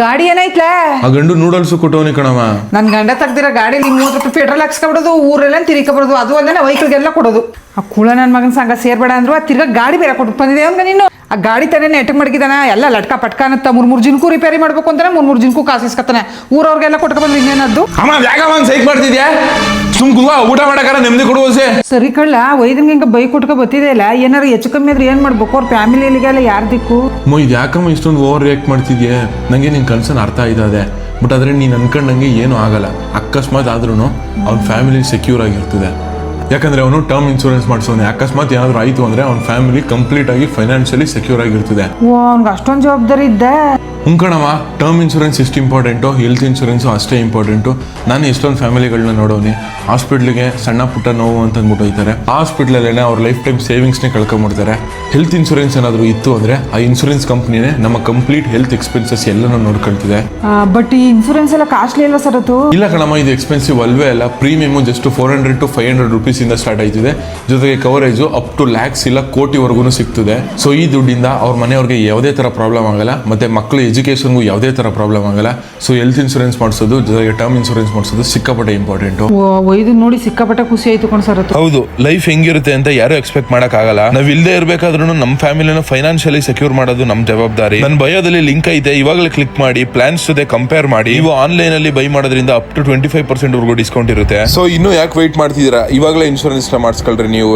ಗಾಡಿ ಏನಾಯ್ತಲೇ ಆ ಗಂಡು ನೂಡಲ್ಸ್ ಕೊಟ್ಟವನಿ ಕಣವ. ನನ್ ಗಂಡ ತೆಗ್ದಿರೋ ಗಾಡಿಲಿ 30 ರೂಪಾಯಿ ಪೆಟ್ರೋಲ್ ಹಾಕ್ಸ್ಕೊಬಿಡೋದು, ಊರೆಲ್ಲ ತಿರ್ಕೊಬಿಡೋದು, ಅದು ಅಲ್ಲೇ ವೆಹಿಕಲ್ಗೆಲ್ಲ ಕೊಡೋದು. ಆ ಕುಳ ನನ್ನ ಮಗನ ಸಂಘ ಸೇರ್ಬೇಡ ಅಂದ್ರು ಆ ತಿರ್ಗಾ ಗಾಡಿ ಬೇರೆ ಕೊಟ್ಟು ಬಂದಿದೆ ಅವ್ನ್ಗ. ನೀನು ಆ ಗಾಡಿ ತಾನೇ ನೆಟ್ಟಗೆ ಮಡಗಿದಾನ, ಎಲ್ಲ ಲಟ್ಕ ಪಟ್ಕ ಅನ್ನತ್ತ. 3 ಜನಕ್ಕೂ ರಿಪೇರಿ ಮಾಡ್ಬೇಕು ಅಂತಾನೆ 3 ಜನಕ್ಕೂ ಕಾಸು ಇಸ್ಕತ್ತಾನೆ. ಊರವ್ರಿಗೆಲ್ಲ ಕೊಟ್ಟ ಬಂದ್ರೆ ಇನ್ನೇನದ್ದು. ಅಮ್ಮ ಯಾಕಮ್ಮ ಸೈಕ್ ಮಾಡ್ತಿದ್ಯಾ? ಸುಮ್ ಊಟ ಮಾಡಕಾರ ನೆಮ್ಮದಿ ಕೊಡುವಸೆ. ಸರಿ ಕಳ್ಳ ವೈದ್ಯಂಗೆ ಹಿಂಗ ಬೈ ಕೊಟ್ಕೊ ಬತ್ತಿದೆ ಇಲ್ಲ, ಏನಾರು ಹೆಚ್ಚು ಕಮ್ಮಿ ಆದ್ರೆ ಏನ್ ಮಾಡ್ಬೇಕು? ಅವ್ರ ಫ್ಯಾಮಿಲಿಗೆಲ್ಲ ಯಾರು ದಿಕ್ಕು? ಇದು ಯಾಕಮ್ಮ ಇಷ್ಟೊಂದು ಓವರ್ ರಿಯಾಕ್ಟ್ ಮಾಡ್ತಿದ್ಯಾ? ನಂಗೆ ನಿನ್ ಕನ್ಸನ್ ಅರ್ಥ ಆಯ್ತದೆ, ಬಟ್ ಆದ್ರೆ ನೀನ್ ಅನ್ಕೊಂಡಂಗೆ ಏನೂ ಆಗಲ್ಲ. ಅಕಸ್ಮಾತ್ ಆದ್ರೂ ಅವ್ನ ಫ್ಯಾಮಿಲಿ ಸೆಕ್ಯೂರ್ ಆಗಿರ್ತದೆ. ಯಾಕಂದ್ರೆ ಅವನು ಟರ್ಮ್ ಇನ್ಶೂರೆನ್ಸ್ ಮಾಡಿಸೋನೆ. ಅಕಸ್ಮಾತ್ ಏನಾದ್ರು ಆಯ್ತು ಅಂದ್ರೆ ಅವ್ನ ಫ್ಯಾಮಿಲಿ ಕಂಪ್ಲೀಟ್ ಆಗಿ ಫೈನಾನ್ಷಿಯಲಿ ಸೆಕ್ಯೂರ್ ಆಗಿರ್ತದೆ. ಓ ಅವ್ನಿಗೆ ಅಷ್ಟೊಂದು ಜವಾಬ್ದಾರಿ ಇದ್ದೆ. ಕಣಮ್ಮ, ಟರ್ಮ್ ಇನ್ಶೂರೆನ್ಸ್ ಎಷ್ಟು ಇಂಪಾರ್ಟೆಂಟು, ಹೆಲ್ತ್ ಇನ್ಶೂರೆನ್ಸು ಅಷ್ಟೇ ಇಂಪಾರ್ಟೆಂಟು. ನಾನು ಎಷ್ಟೊಂದು ಫ್ಯಾಮಿಲಿಗಳನ್ನ ನೋಡೋನಿ, ಹಾಸ್ಪಿಟ್ಲಿಗೆ ಸಣ್ಣ ಪುಟ್ಟ ನೋವು ಅಂತ ಅಂದ್ಬಿಟ್ಟು ಹೋಗ್ತಾರೆ. ಆ ಹಾಸ್ಪಿಟ್ಲಲ್ಲೇ ಅವ್ರ ಲೈಫ್ ಟೈಮ್ ಸೇವಿಂಗ್ಸ್ನೇ ಕಳ್ಕೊಂಡ್ಬಿಡ್ತಾರೆ. ಹೆಲ್ತ್ ಇನ್ಶೂರೆನ್ಸ್ ಏನಾದರೂ ಇತ್ತು ಅಂದರೆ ಆ ಇನ್ಶೂರೆನ್ಸ್ ಕಂಪ್ನಿನೇ ನಮ್ಮ ಕಂಪ್ಲೀಟ್ ಹೆಲ್ತ್ ಎಕ್ಸ್ಪೆನ್ಸಸ್ ಎಲ್ಲನೂ ನೋಡ್ಕೊಳ್ತಿದೆ. ಬಟ್ ಈ ಇನ್ಶೂರೆನ್ಸ್ ಎಲ್ಲ ಕಾಸ್ಟ್ಲಿ ಇಲ್ಲ ಸರ್? ಅದು ಇಲ್ಲ ಕಣಮ್ಮ, ಇದು ಎಕ್ಸ್ಪೆನ್ಸಿವ್ ಅಲ್ವೇ ಅಲ್ಲ. ಪ್ರೀಮಿಯಮು ಜಸ್ಟ್ 400 to 500 rupees ಇಂದ ಸ್ಟಾರ್ಟ್ ಆಯ್ತಿದೆ. ಜೊತೆಗೆ ಕವರೇಜು ಅಪ್ ಟು lakhs ಇಲ್ಲ ಕೋಟಿವರೆಗೂ ಸಿಗ್ತದೆ. ಸೊ ಈ ದುಡ್ಡಿಂದ ಅವ್ರ ಮನೆಯವ್ರಿಗೆ ಯಾವುದೇ ಥರ ಪ್ರಾಬ್ಲಮ್ ಆಗಲ್ಲ, ಮತ್ತೆ ಮಕ್ಕಳು ಎಜುಕೇಷನ್ಗೂ ಯಾವುದೇ ಥರ ಪ್ರಾಬ್ಲಮ್ ಆಗಲ್ಲ. ಸೊ ಹೆಲ್ತ್ ಇನ್ಶೂರೆನ್ಸ್ ಮಾಡಿಸೋದು ಜೊತೆಗೆ ಟರ್ಮ್ ಇನ್ಶೂರೆನ್ಸ್ ಮಾಡಿಸೋದು ಸಿಕ್ಕಾಪಟ್ಟೆ ಇಂಪಾರ್ಟೆಂಟು. ಇದನ್ನ ನೋಡಿ ಸಿಕ್ಕಾಪಟ್ಟೆ ಖುಷಿ ಆಯ್ತು ಕಣ್ ಸರ್. ಹೌದು, ಲೈಫ್ ಹೆಂಗಿರುತ್ತೆ ಅಂತ ಯಾರು ಎಕ್ಸ್ಪೆಕ್ಟ್ ಮಾಡಕ್ ಆಗಲ್ಲ. ನಾವ್ ಇಲ್ಲದೆ ಇರ್ಬೇಕಾದ್ರೂ ನಮ್ಮ ಫ್ಯಾಮಿಲಿನ ಫೈನಾನ್ಷಿಯಲಿ ಸೆಕ್ಯೂರ್ ಮಾಡೋದು ನಮ್ ಜವಾಬ್ದಾರಿ. ನನ್ನ ಬಯೋದಲ್ಲಿ ಲಿಂಕ್ ಐತೆ, ಇವಾಗಲೇ ಕ್ಲಿಕ್ ಮಾಡಿ ಪ್ಲಾನ್ಸ್ ಜೊತೆ ಕಂಪೇರ್ ಮಾಡಿ. ನೀವು ಆನ್ಲೈನ್ ಅಲ್ಲಿ ಬೈ ಮಾಡೋದ್ರಿಂದ ಅಪ್ ಟು 25% ವರೆಗೂ ಡಿಸ್ಕೌಂಟ್ ಇರುತ್ತೆ. ಸೊ ಇನ್ನು ಯಾಕೆ ವೆಯ್ಟ್ ಮಾಡ್ತಿದ್ದೀರಾ? ಇವಾಗಲೇ ಇನ್ಶೂರೆನ್ಸ್ ಮಾಡಿಸ್ಕೊಳ್ರಿ ನೀವು.